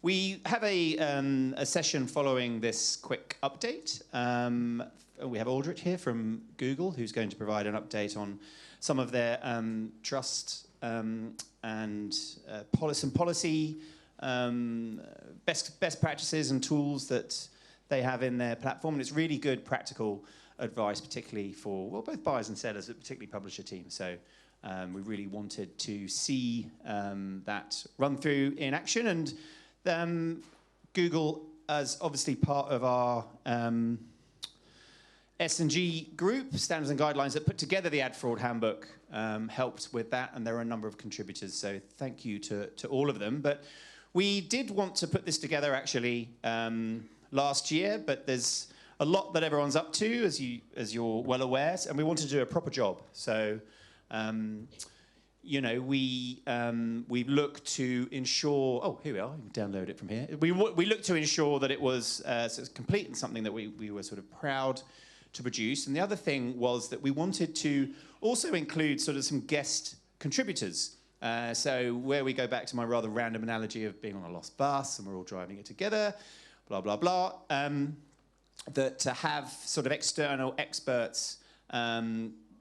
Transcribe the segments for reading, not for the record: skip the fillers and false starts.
We have a session following this quick update. We have Aldrich here from Google, who's going to provide an update on some of their trust and some policy best practices and tools that they have in their platform. And it's really good practical advice, particularly for, well, both buyers and sellers, but particularly publisher teams. So we really wanted to see that run through in action. And Google, as obviously part of our S&G group, standards and guidelines that put together the Ad Fraud Handbook, helped with that, and there are a number of contributors, so thank you to all of them. But we did want to put this together actually last year, but there's a lot that everyone's up to, as you're well aware, and we wanted to do a proper job. So you know, we've looked to ensure, oh, here we are, you can download it from here. We looked to ensure that it was so it's complete and something that we were sort of proud to produce. And the other thing was that we wanted to also include sort of some guest contributors. So where we go back to my rather random analogy of being on a lost bus and we're all driving it together, blah, blah, blah, that to have sort of external experts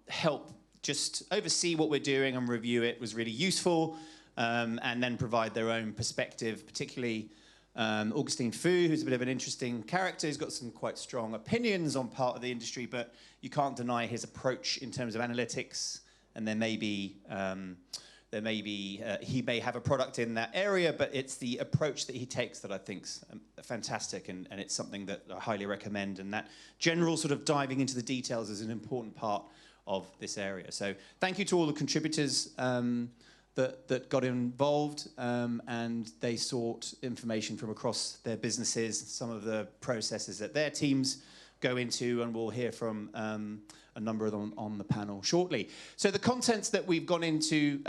help just oversee what we're doing and review it was really useful, and then provide their own perspective, particularly Augustine Fu, who's a bit of an interesting character. He's got some quite strong opinions on part of the industry, but you can't deny his approach in terms of analytics, and there may be he may have a product in that area, but it's the approach that he takes that I think's fantastic, and it's something that I highly recommend, and that general sort of diving into the details is an important part of this area. So thank you to all the contributors that got involved, and they sought information from across their businesses, some of the processes that their teams go into, and we'll hear from a number of them on the panel shortly. So the contents that we've gone into,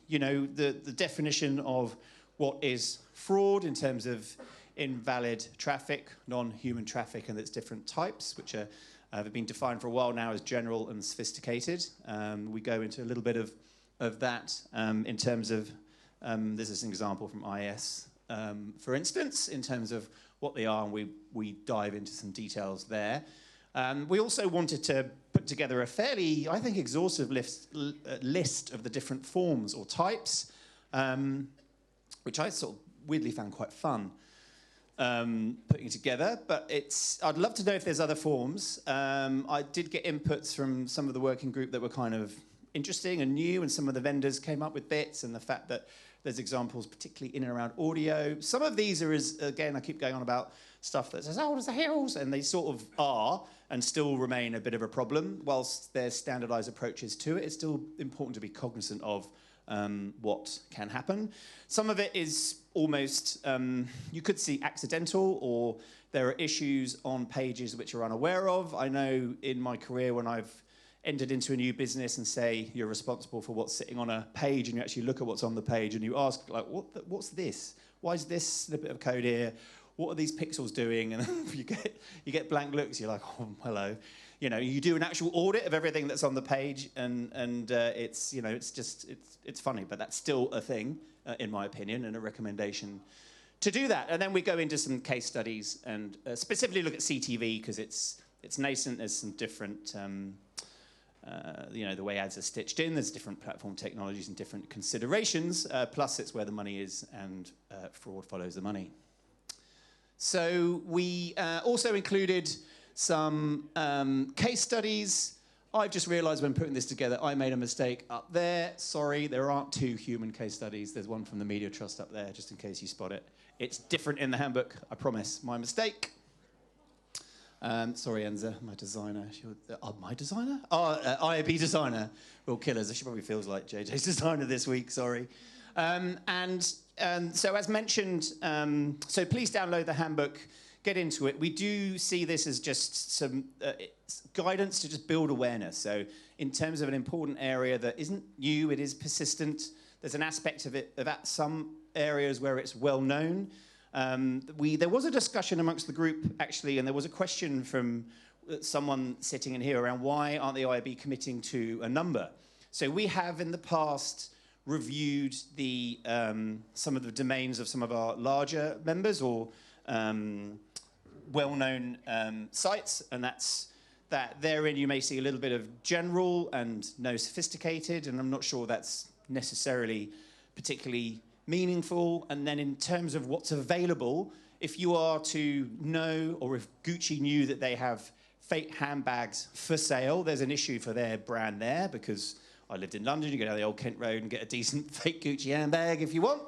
you know, the definition of what is fraud in terms of invalid traffic, non-human traffic, and its different types, which are have been defined for a while now as general and sophisticated. We go into a little bit of that in terms of, this is an example from IS, for instance, in terms of what they are, and we dive into some details there. We also wanted to put together a fairly, I think, exhaustive list of the different forms or types, which I sort of weirdly found quite fun putting it together, but I'd love to know if there's other forms. I did get inputs from some of the working group that were kind of interesting and new, and some of the vendors came up with bits, and the fact that there's examples particularly in and around audio. Some of these are, again, I keep going on about stuff that says, oh, there's the hills, and they sort of are and still remain a bit of a problem. Whilst there's standardized approaches to it, it's still important to be cognizant of what can happen. Some of it is almost, you could see accidental, or there are issues on pages which you're unaware of. I know in my career when I've entered into a new business and say you're responsible for what's sitting on a page, and you actually look at what's on the page and you ask, like, what's this? Why is this snippet of code here? What are these pixels doing? And you get blank looks. You're like, oh, hello. You know, you do an actual audit of everything that's on the page, and it's, you know, it's funny, but that's still a thing, in my opinion, and a recommendation to do that. And then we go into some case studies and specifically look at CTV, because it's nascent. There's some different, you know, the way ads are stitched in. There's different platform technologies and different considerations. Plus, it's where the money is, and fraud follows the money. So we also included some case studies. I've just realized when putting this together, I made a mistake up there. Sorry, there aren't 2 human case studies. There's one from the Media Trust up there, just in case you spot it. It's different in the handbook, I promise. My mistake. Sorry, Enza, my designer. My designer? IAB designer will kill us. She probably feels like JJ's designer this week, sorry. So as mentioned, so please download the handbook, get into it. We do see this as just some guidance to just build awareness. So in terms of an important area that isn't new, it is persistent. There's an aspect of it that some areas where it's well known. There was a discussion amongst the group, actually, and there was a question from someone sitting in here around why aren't the IAB committing to a number? So we have in the past reviewed the some of the domains of some of our larger members or well-known sites, and that's that therein you may see a little bit of general and no sophisticated, and I'm not sure that's necessarily particularly meaningful. And then in terms of what's available, if you are to know, or if Gucci knew that they have fake handbags for sale, there's an issue for their brand there, because I lived in London, you go down the Old Kent Road and get a decent fake Gucci handbag if you want.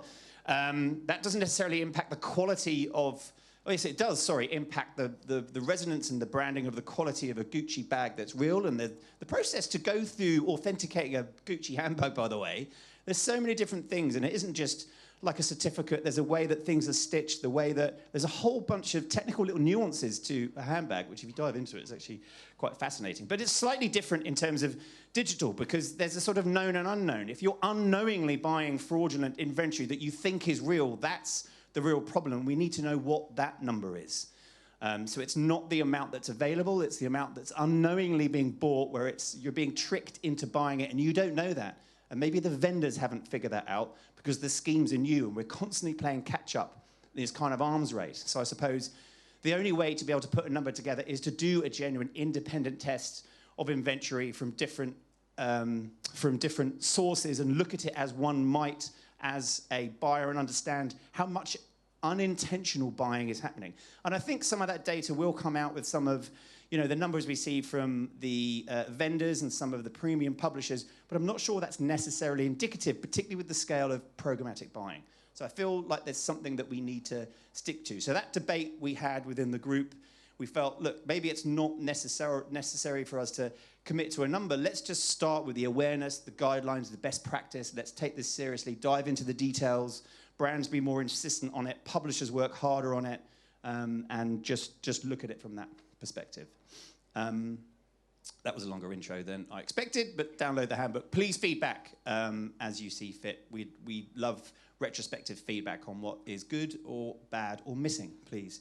That doesn't necessarily impact the quality of, oh yes, it does, sorry, impact the resonance and the branding of the quality of a Gucci bag that's real. And the process to go through authenticating a Gucci handbag, by the way, there's so many different things, and it isn't just like a certificate. There's a way that things are stitched, the way that there's a whole bunch of technical little nuances to a handbag, which if you dive into it, it's actually quite fascinating. But it's slightly different in terms of digital, because there's a sort of known and unknown. If you're unknowingly buying fraudulent inventory that you think is real, that's the real problem. We need to know what that number is. So it's not the amount that's available, it's the amount that's unknowingly being bought, where you're being tricked into buying it and you don't know that. And maybe the vendors haven't figured that out because the schemes are new and we're constantly playing catch up in this kind of arms race. So I suppose the only way to be able to put a number together is to do a genuine independent test of inventory from different sources and look at it as one might as a buyer and understand how much unintentional buying is happening. And I think some of that data will come out with some of the numbers we see from the vendors and some of the premium publishers, but I'm not sure that's necessarily indicative, particularly with the scale of programmatic buying. So I feel like there's something that we need to stick to. So that debate we had within the group, we felt, look, maybe it's not necessary for us to commit to a number. Let's just start with the awareness, the guidelines, the best practice. Let's take this seriously, dive into the details, brands be more insistent on it, publishers work harder on it, and just look at it from that perspective. That was a longer intro than I expected, but download the handbook. Please feedback as you see fit. We love retrospective feedback on what is good or bad or missing, please.